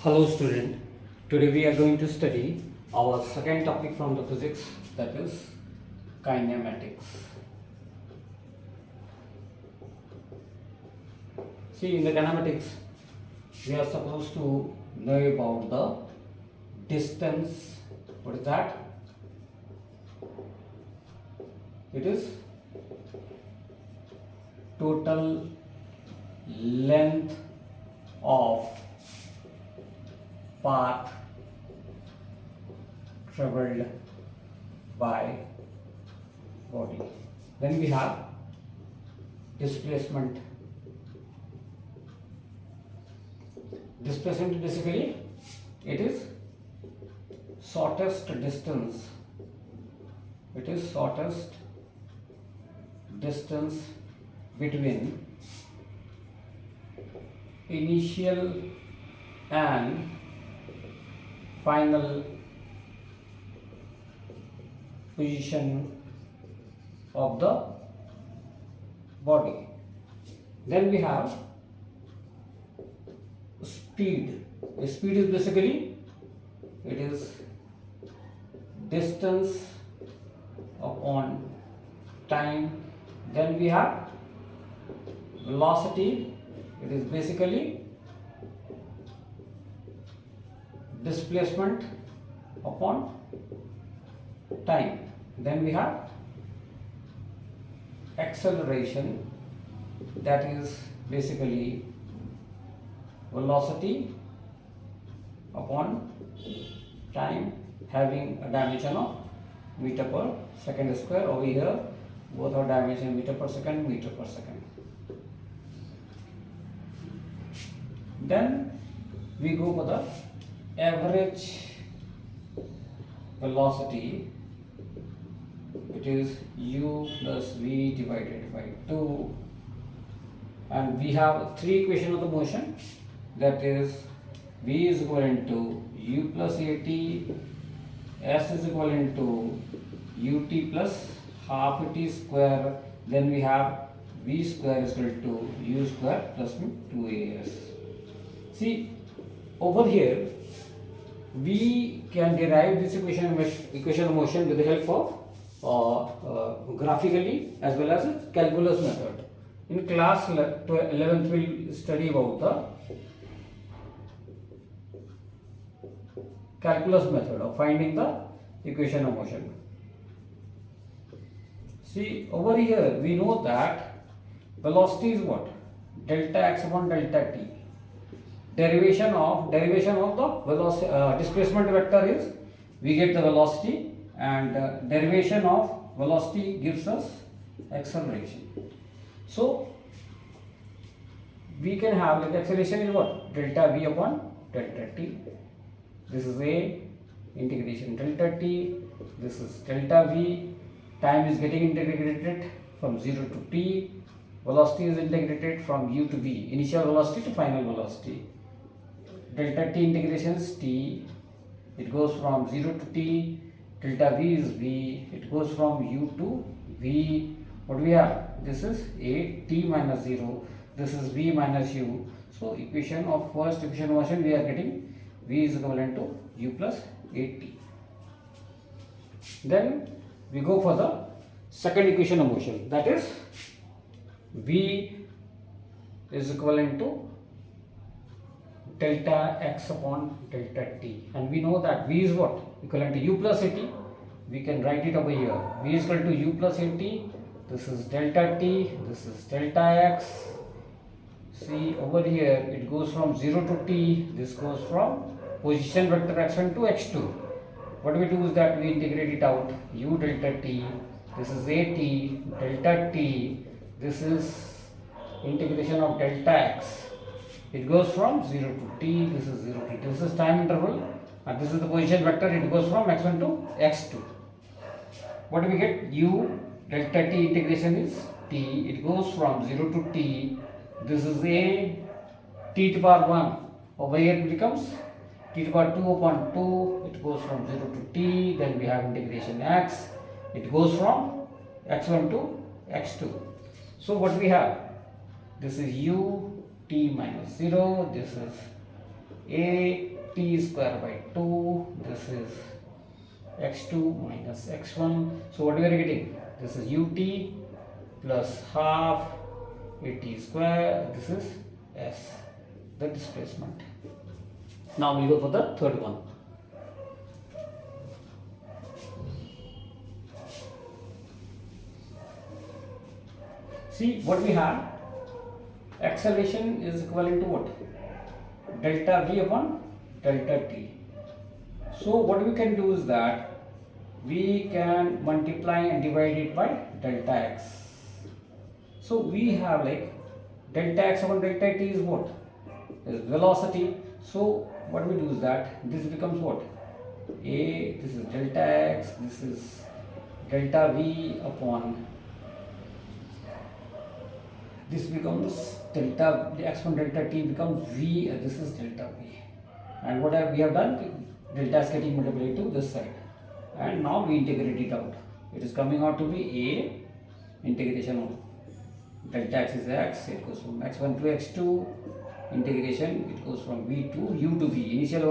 Hello student, today we are going to study our second topic from the physics, that is kinematics. See, in the kinematics we are supposed to know about the distance. What is that? It is total length of path traveled by body. Then we have displacement. Displacement basically it is shortest distance. It is shortest distance between initial and final position of the body. Then we have speed. Speed is basically it is distance upon time. Then we have velocity. It is basically displacement upon time. Then we have acceleration, that is basically velocity upon time, having a dimension of meter per second square. Over here both are dimension meter per second, meter per second. Then we go for the average velocity. It is u plus v divided by 2, and we have three equations of the motion, that is v is equivalent to u plus at, s is equivalent to ut plus half at square. Then we have v square is equal to u square plus 2as. See, over here we can derive this equation of motion with the help of graphically as well as calculus method. In class 11th we will study about the calculus method of finding the equation of motion. See, over here we know that velocity is what? Delta x upon delta t. Derivation of the velocity displacement vector is we get the velocity, and derivation of velocity gives us acceleration. So we can have, like, acceleration is what? Delta v upon delta t. This is a integration delta t. This is delta v. Time is getting integrated from 0 to t. Velocity is integrated from u to v, initial velocity to final velocity. Delta t integration is t, it goes from 0 to t. Delta v is v, it goes from u to v. What do we have? This is a t minus 0, this is v minus u. So equation of first equation of motion we are getting v is equivalent to u plus 8t. Then we go for the second equation of motion, that is v is equivalent to delta x upon delta t, and we know that v is what? Equivalent to u plus at. We can write it over here. V is equal to u plus at. This is delta t, this is delta x. See, over here it goes from 0 to t. This goes from position vector x1 to x2. What we do is that we integrate it out. U delta t, this is at delta t, this is integration of delta x. It goes from 0 to t, this is 0 to t. This is time interval, and this is the position vector. It goes from x1 to x2. What do we get? U delta t integration is t. It goes from 0 to t. This is a t to the power 1. Over here it becomes t to the power 2 upon 2. It goes from 0 to t. Then we have integration x. It goes from x1 to x2. So what we have? This is u t minus 0. This is a t square by 2. This is x2 minus x1. So what we are getting? This is ut plus half at square. This is s, the displacement. Now we go for the third one. See what we have. Acceleration is equivalent to what? Delta v upon delta t. So what we can do is that we can multiply and divide it by delta x. So we have like delta x upon delta t is what? Is velocity. So what we do is that this becomes what? A, this is delta x, this is delta v upon, this becomes delta, the x upon delta t becomes v, this is delta v. And what we have done, delta is getting multiplied to this side. And now we integrate it out. It is coming out to be a integration of delta x is x, it goes from x1 to x2, integration, it goes from v to u to v. Initial